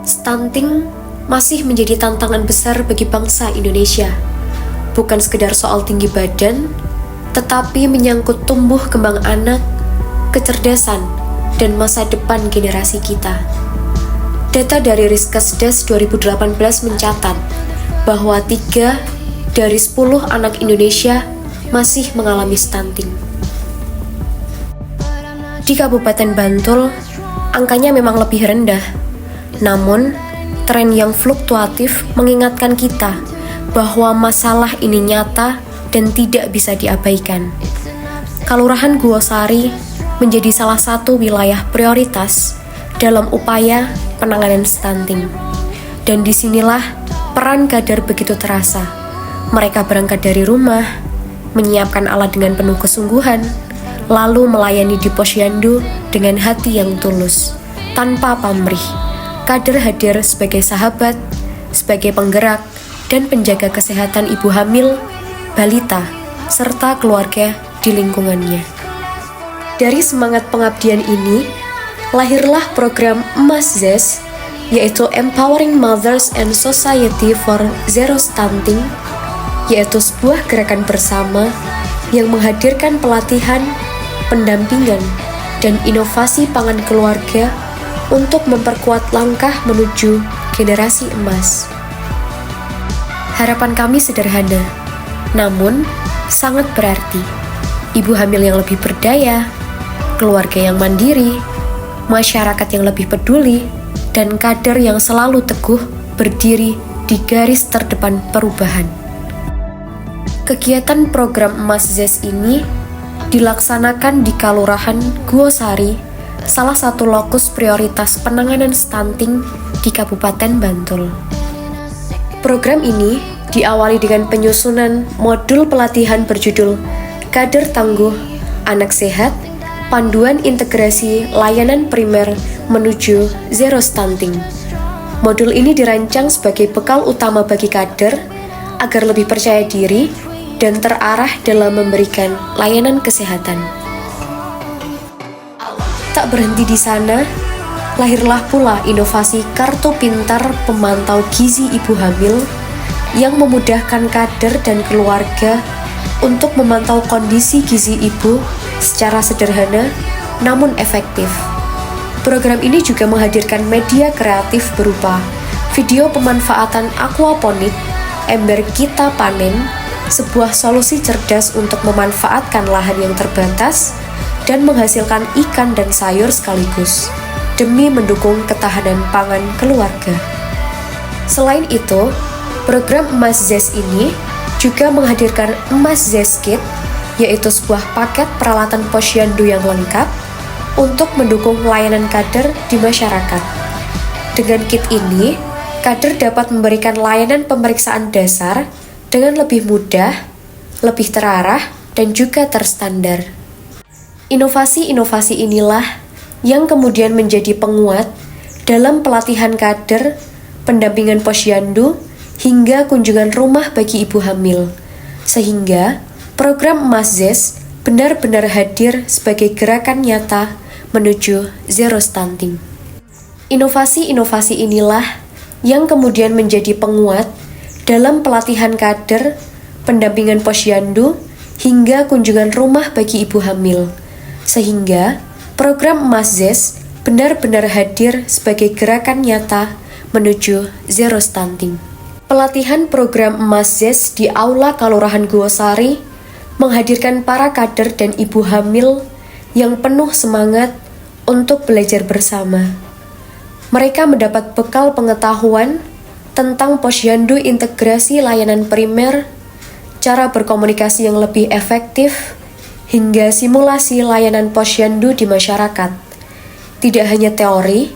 Stunting masih menjadi tantangan besar bagi bangsa Indonesia. Bukan sekedar soal tinggi badan, tetapi menyangkut tumbuh kembang anak, kecerdasan, dan masa depan generasi kita. Data dari Riskesdas 2018 mencatat bahwa 3 dari 10 anak Indonesia masih mengalami stunting. Di Kabupaten Bantul, angkanya memang lebih rendah. Namun, tren yang fluktuatif mengingatkan kita bahwa masalah ini nyata dan tidak bisa diabaikan. Kelurahan Guosari menjadi salah satu wilayah prioritas dalam upaya penanganan stunting. Dan disinilah peran kader begitu terasa. Mereka berangkat dari rumah, menyiapkan alat dengan penuh kesungguhan, lalu melayani di posyandu dengan hati yang tulus, tanpa pamrih. Kader hadir sebagai sahabat, sebagai penggerak, dan penjaga kesehatan ibu hamil, balita, serta keluarga di lingkungannya. Dari semangat pengabdian ini, lahirlah program Emas ZES, yaitu Empowering Mothers and Society for Zero Stunting, yaitu sebuah gerakan bersama yang menghadirkan pelatihan, pendampingan, dan inovasi pangan keluarga untuk memperkuat langkah menuju generasi emas. Harapan kami sederhana, namun sangat berarti. Ibu hamil yang lebih berdaya, keluarga yang mandiri, masyarakat yang lebih peduli, dan kader yang selalu teguh berdiri di garis terdepan perubahan. Kegiatan program Emas ZES ini dilaksanakan di Kelurahan Guosari, salah satu lokus prioritas penanganan stunting di Kabupaten Bantul. Program ini diawali dengan penyusunan modul pelatihan berjudul Kader Tangguh, Anak Sehat, Panduan Integrasi Layanan Primer Menuju Zero Stunting. Modul ini dirancang sebagai bekal utama bagi kader agar lebih percaya diri dan terarah dalam memberikan layanan kesehatan. Tak berhenti di sana, lahirlah pula inovasi Kartu Pintar Pemantau Gizi Ibu Hamil yang memudahkan kader dan keluarga untuk memantau kondisi gizi ibu secara sederhana namun efektif. Program ini juga menghadirkan media kreatif berupa video pemanfaatan aquaponik, ember kita panen, sebuah solusi cerdas untuk memanfaatkan lahan yang terbatas dan menghasilkan ikan dan sayur sekaligus, demi mendukung ketahanan pangan keluarga. Selain itu, program Emas ZES ini juga menghadirkan Emas ZES Kit, yaitu sebuah paket peralatan posyandu yang lengkap untuk mendukung layanan kader di masyarakat. Dengan kit ini, kader dapat memberikan layanan pemeriksaan dasar dengan lebih mudah, lebih terarah, dan juga terstandar. Inovasi-inovasi inilah yang kemudian menjadi penguat dalam pelatihan kader, pendampingan posyandu, hingga kunjungan rumah bagi ibu hamil, sehingga program Emas ZES benar-benar hadir sebagai gerakan nyata menuju zero stunting. Inovasi-inovasi inilah yang kemudian menjadi penguat dalam pelatihan kader, pendampingan posyandu, hingga kunjungan rumah bagi ibu hamil, sehingga program Emas ZES benar-benar hadir sebagai gerakan nyata menuju zero stunting. Pelatihan program Emas ZES di Aula Kelurahan Guosari menghadirkan para kader dan ibu hamil yang penuh semangat untuk belajar bersama. Mereka mendapat bekal pengetahuan tentang posyandu integrasi layanan primer, cara berkomunikasi yang lebih efektif, hingga simulasi layanan posyandu di masyarakat. Tidak hanya teori,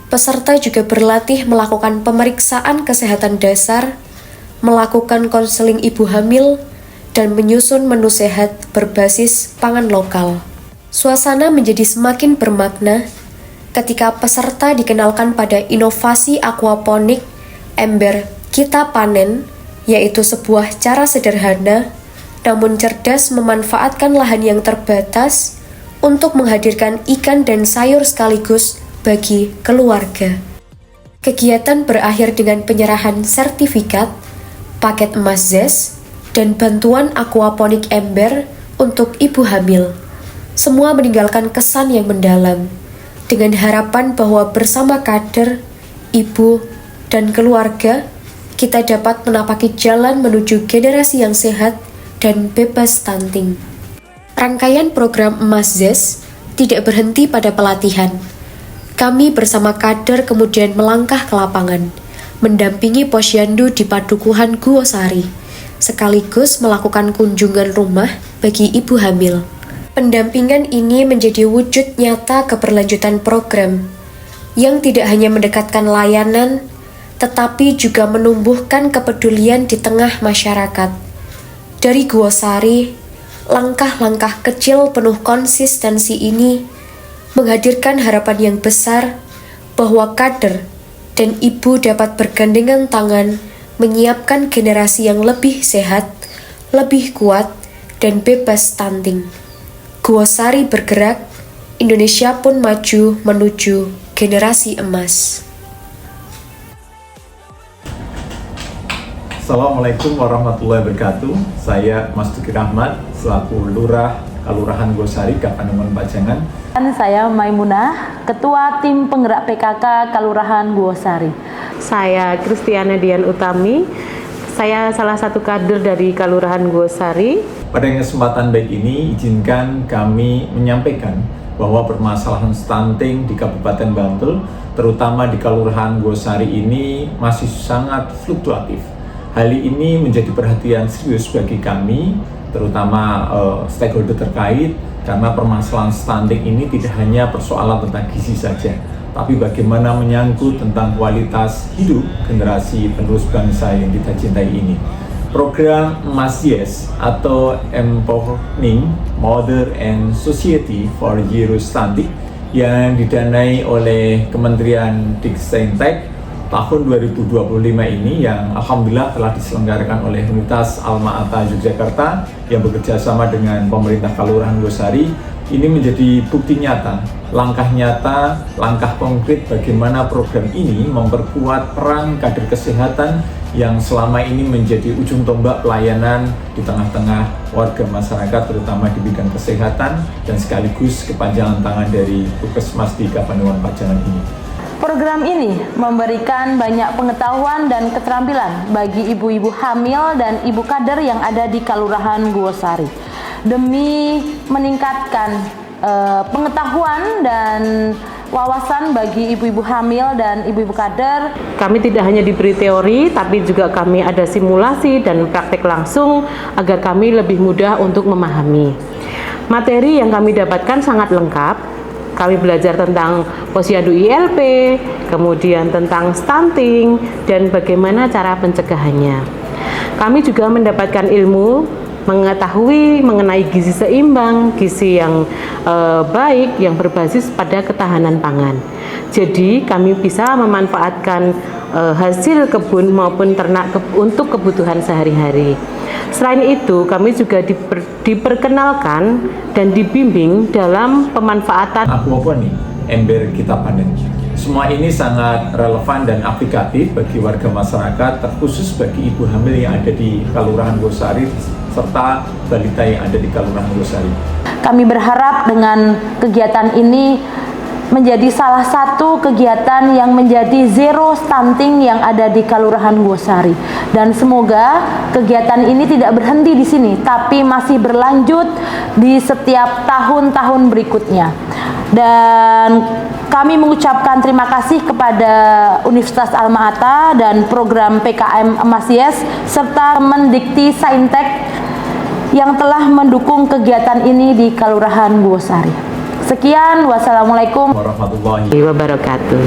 peserta juga berlatih melakukan pemeriksaan kesehatan dasar, melakukan konseling ibu hamil, dan menyusun menu sehat berbasis pangan lokal. Suasana menjadi semakin bermakna ketika peserta dikenalkan pada inovasi aquaponik ember kita panen, yaitu sebuah cara sederhana namun cerdas memanfaatkan lahan yang terbatas untuk menghadirkan ikan dan sayur sekaligus bagi keluarga. Kegiatan berakhir dengan penyerahan sertifikat, paket emas ZES, dan bantuan aquaponik ember untuk ibu hamil. Semua meninggalkan kesan yang mendalam, dengan harapan bahwa bersama kader, ibu, dan keluarga, kita dapat menapaki jalan menuju generasi yang sehat dan bebas stunting. Rangkaian program Emas ZES tidak berhenti pada pelatihan. Kami bersama kader kemudian melangkah ke lapangan, mendampingi Posyandu di Padukuhan Guosari, sekaligus melakukan kunjungan rumah bagi ibu hamil. Pendampingan ini menjadi wujud nyata keberlanjutan program, yang tidak hanya mendekatkan layanan, tetapi juga menumbuhkan kepedulian di tengah masyarakat. Dari Guosari, langkah-langkah kecil penuh konsistensi ini menghadirkan harapan yang besar bahwa kader dan ibu dapat bergandengan tangan menyiapkan generasi yang lebih sehat, lebih kuat, dan bebas stunting. Guosari bergerak, Indonesia pun maju menuju generasi emas. Assalamualaikum warahmatullahi wabarakatuh. Saya Mas Duki Rahmat, selaku Lurah Kelurahan Guosari, Kapanewon Pajangan. Dan saya Maimunah, Ketua Tim Penggerak PKK Kelurahan Guosari. Saya Kristiana Dian Utami, saya salah satu kader dari Kelurahan Guosari. Pada kesempatan baik ini, izinkan kami menyampaikan bahwa permasalahan stunting di Kabupaten Bantul, terutama di Kelurahan Guosari ini masih sangat fluktuatif. Hal ini menjadi perhatian serius bagi kami, terutama stakeholder terkait, karena permasalahan stunting ini tidak hanya persoalan tentang gizi saja, tapi bagaimana menyangkut tentang kualitas hidup generasi penerus bangsa yang kita cintai ini. Program Emas ZES atau Empowering Mother and Society for Zero Stunting yang didanai oleh Kementerian Diksaintek tahun 2025 ini, yang alhamdulillah telah diselenggarakan oleh Universitas Alma-Ata Yogyakarta yang bekerja sama dengan pemerintah Kelurahan Guosari, ini menjadi bukti nyata, langkah nyata, langkah konkret bagaimana program ini memperkuat peran kader kesehatan yang selama ini menjadi ujung tombak pelayanan di tengah-tengah warga masyarakat, terutama di bidang kesehatan, dan sekaligus kepanjangan tangan dari Puskesmas di Kapanewon Pajangan ini. Program ini memberikan banyak pengetahuan dan keterampilan bagi ibu-ibu hamil dan ibu kader yang ada di Kelurahan Guosari. Demi meningkatkan pengetahuan dan wawasan bagi ibu-ibu hamil dan ibu-ibu kader. Kami tidak hanya diberi teori, tapi juga kami ada simulasi dan praktek langsung agar kami lebih mudah untuk memahami. Materi yang kami dapatkan sangat lengkap. Kami belajar tentang Posyandu ILP, kemudian tentang stunting, dan bagaimana cara pencegahannya. Kami juga mendapatkan ilmu, mengetahui mengenai gizi seimbang, gizi yang baik, yang berbasis pada ketahanan pangan. Jadi kami bisa memanfaatkan hasil kebun maupun ternak untuk kebutuhan sehari-hari. Selain itu, kami juga diperkenalkan dan dibimbing dalam pemanfaatan aquaponik ember kita panen. Semua ini sangat relevan dan aplikatif bagi warga masyarakat, terkhusus bagi ibu hamil yang ada di Kelurahan Guosari serta balita yang ada di Kelurahan Guosari. Kami berharap dengan kegiatan ini menjadi salah satu kegiatan yang menjadi zero stunting yang ada di Kelurahan Guosari, dan semoga kegiatan ini tidak berhenti di sini tapi masih berlanjut di setiap tahun-tahun berikutnya. Dan kami mengucapkan terima kasih kepada Universitas Alma-Ata dan program PKM Emas ZES serta Mendikti Saintek yang telah mendukung kegiatan ini di Kelurahan Guosari. Sekian, wassalamualaikum warahmatullahi wabarakatuh.